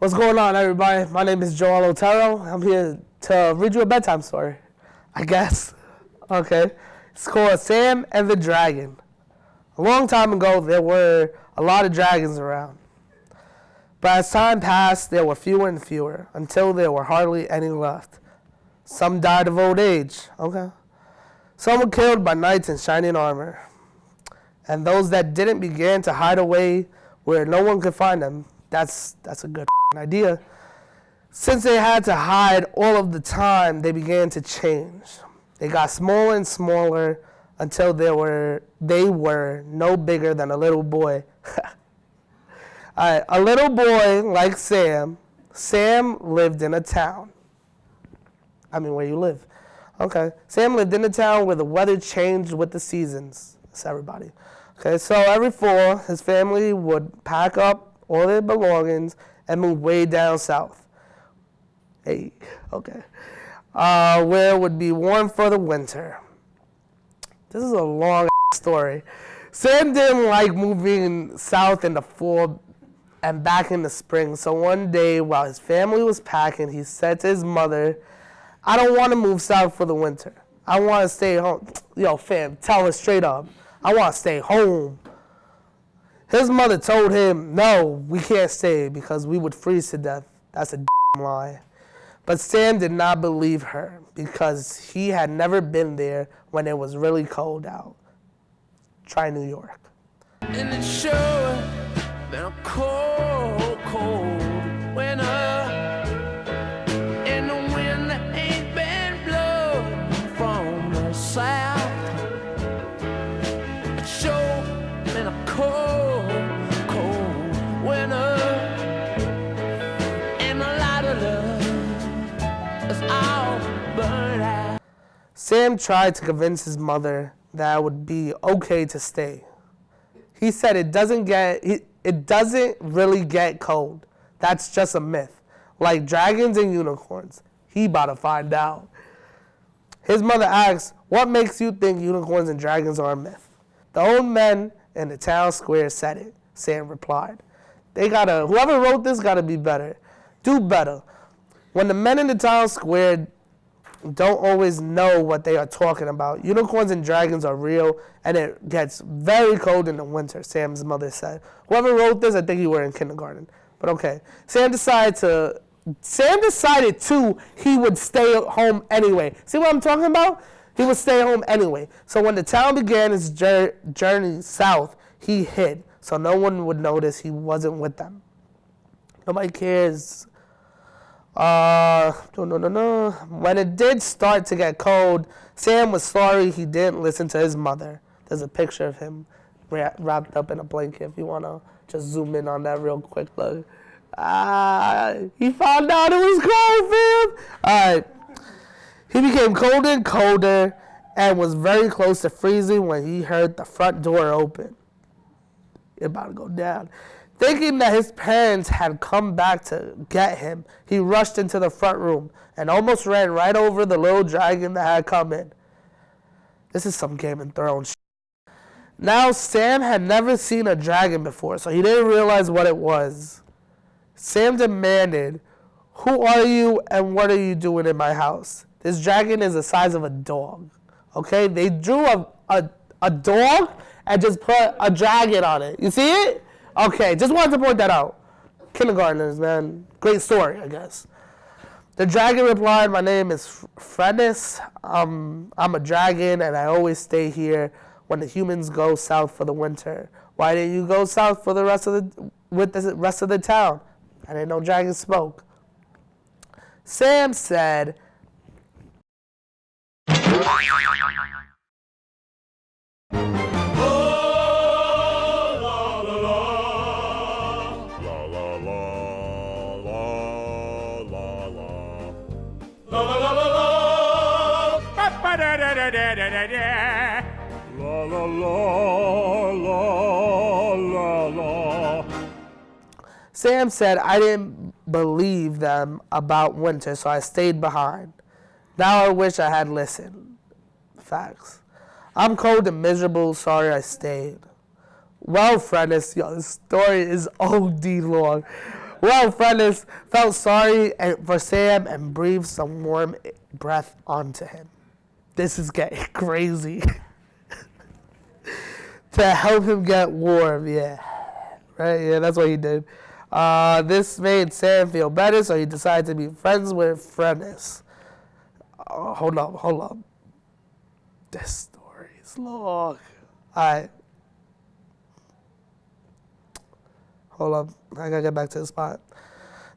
What's going on, everybody? My name is Joel Otero. I'm here to read you a bedtime story, I guess. Okay. It's called Sam and the Dragon. A long time ago, there were a lot of dragons around. But as time passed, there were fewer and fewer, until there were hardly any left. Some died of old age. Okay. Some were killed by knights in shining armor. And those that didn't began to hide away where no one could find them. That's a good idea. Since they had to hide all of the time, they began to change. They got smaller and smaller until they were no bigger than a little boy. Alright, a little boy like Sam. Sam lived in a town. I mean, where you live. Okay. Sam lived in a town where the weather changed with the seasons. That's everybody. Okay, so every fall, his family would pack up all their belongings and move way down south. Hey, okay. Where it would be warm for the winter. This is a long story. Sam didn't like moving south in the fall and back in the spring. So one day while his family was packing, he said to his mother, I don't want to move south for the winter. I want to stay home. Yo, fam, tell her straight up. I want to stay home. His mother told him, no, we can't stay because we would freeze to death. That's a lie. But Sam did not believe her because he had never been there when it was really cold out. Try New York. And it's sure been a cold, cold winter. And the wind ain't been blowing from the south. It's sure been a cold, cold winter. And a lot of love is all burned out. Sam tried to convince his mother that it would be okay to stay. He said it doesn't really get cold. That's just a myth. Like dragons and unicorns. He about to find out. His mother asked, what makes you think unicorns and dragons are a myth? The old men in the town square said it, Sam replied. Whoever wrote this gotta be better. Do better. When the men in the town square don't always know what they are talking about. Unicorns and dragons are real, and it gets very cold in the winter, Sam's mother said. Whoever wrote this, I think you were in kindergarten. But okay. Sam decided too he would stay home anyway. See what I'm talking about? He would stay home anyway. So when the town began its journey south, he hid, so no one would notice he wasn't with them. Nobody cares. No. When it did start to get cold, Sam was sorry he didn't listen to his mother. There's a picture of him wrapped up in a blanket if you want to just zoom in on that real quick. Look. He found out it was cold, fam. All right. He became colder and colder and was very close to freezing when he heard the front door open. It about to go down. Thinking that his parents had come back to get him, he rushed into the front room and almost ran right over the little dragon that had come in. This is some Game of Thrones shit. Now, Sam had never seen a dragon before, so he didn't realize what it was. Sam demanded, who are you and what are you doing in my house? This dragon is the size of a dog. Okay? They drew a dog and just put a dragon on it. You see it? Okay, just wanted to point that out. Kindergartners, man. Great story, I guess. The dragon replied, my name is Fredness. I'm a dragon, and I always stay here when the humans go south for the winter. Why didn't you go south for the rest of the town? I didn't know dragons spoke. Sam said, Sam said, I didn't believe them about winter, so I stayed behind. Now I wish I had listened. Facts. I'm cold and miserable, sorry I stayed. Well, friends, yo, this story is OD long. Well, Frennis felt sorry for Sam and breathed some warm breath onto him. This is getting crazy. To help him get warm, yeah. Right, yeah, that's what he did. This made Sam feel better, so he decided to be friends with Frennis. Hold up. This story is long. Alright. Hold up. I gotta get back to the spot.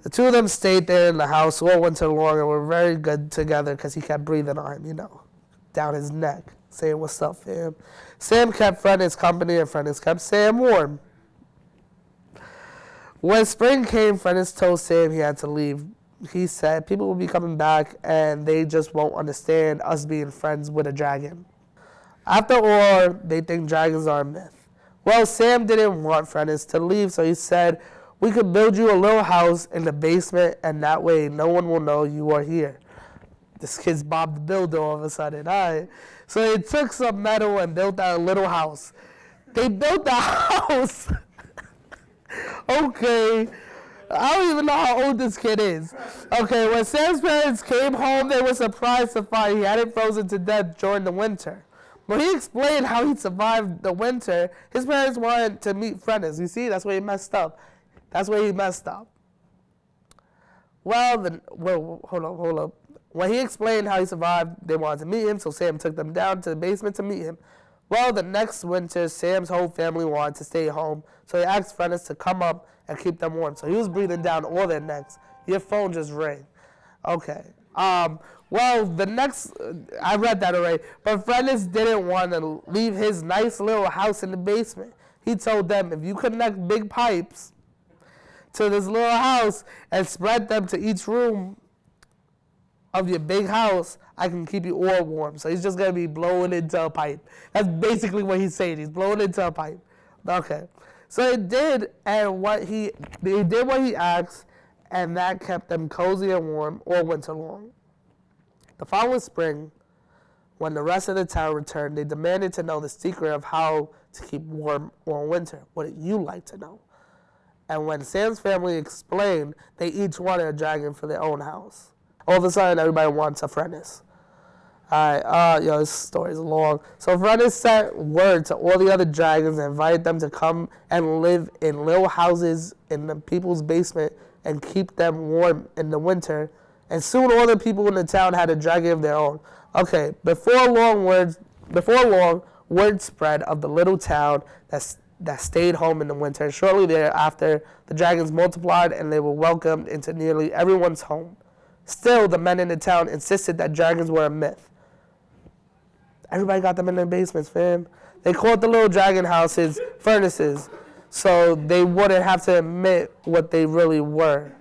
The two of them stayed there in the house all winter long and were very good together because he kept breathing on him, down his neck, saying, "What's up, fam?" Sam kept Frennis company and Frennis kept Sam warm. When spring came, Frennis told Sam he had to leave. He said people will be coming back and they just won't understand us being friends with a dragon. After all, they think dragons are a myth. Well, Sam didn't want Frennis to leave, so he said, "We could build you a little house in the basement, and that way no one will know you are here." This kid's Bob the Builder all of a sudden. All right. So they took some metal and built a little house. They built the house. Okay. I don't even know how old this kid is. Okay, when Sam's parents came home, they were surprised to find he hadn't frozen to death during the winter. When he explained how he survived the winter, his parents wanted to meet Frennis. You see, that's where he messed up. Well, hold up. When he explained how he survived, they wanted to meet him, so Sam took them down to the basement to meet him. Well, the next winter, Sam's whole family wanted to stay home, so he asked Frennis to come up and keep them warm. So he was breathing down all their necks. Your phone just rang. Okay. Well, I read that already, but Frennis didn't want to leave his nice little house in the basement. He told them, if you connect big pipes to this little house and spread them to each room of your big house, I can keep you all warm. So he's just going to be blowing into a pipe. That's basically what he's saying. He's blowing into a pipe. Okay. So they did what he asked, and that kept them cozy and warm all winter long. The following spring, when the rest of the town returned, they demanded to know the secret of how to keep warm all winter. What did you like to know? And when Sam's family explained, they each wanted a dragon for their own house. All of a sudden, everybody wants a Frennis. This story's long. So Frennis sent word to all the other dragons and invited them to come and live in little houses in the people's basement and keep them warm in the winter. And soon all the people in the town had a dragon of their own. Okay, before long, word spread of the little town that stayed home in the winter. And shortly thereafter, the dragons multiplied and they were welcomed into nearly everyone's home. Still, the men in the town insisted that dragons were a myth. Everybody got them in their basements, fam. They called the little dragon houses furnaces, so they wouldn't have to admit what they really were.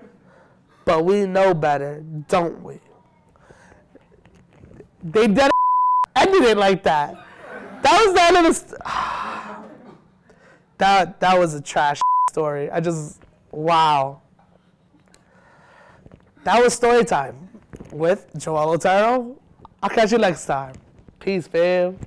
But we know better, don't we? They ended it like that. That was the end of the that was a trash story. Wow. That was story time with Joel Otero. I'll catch you next time. Peace, fam.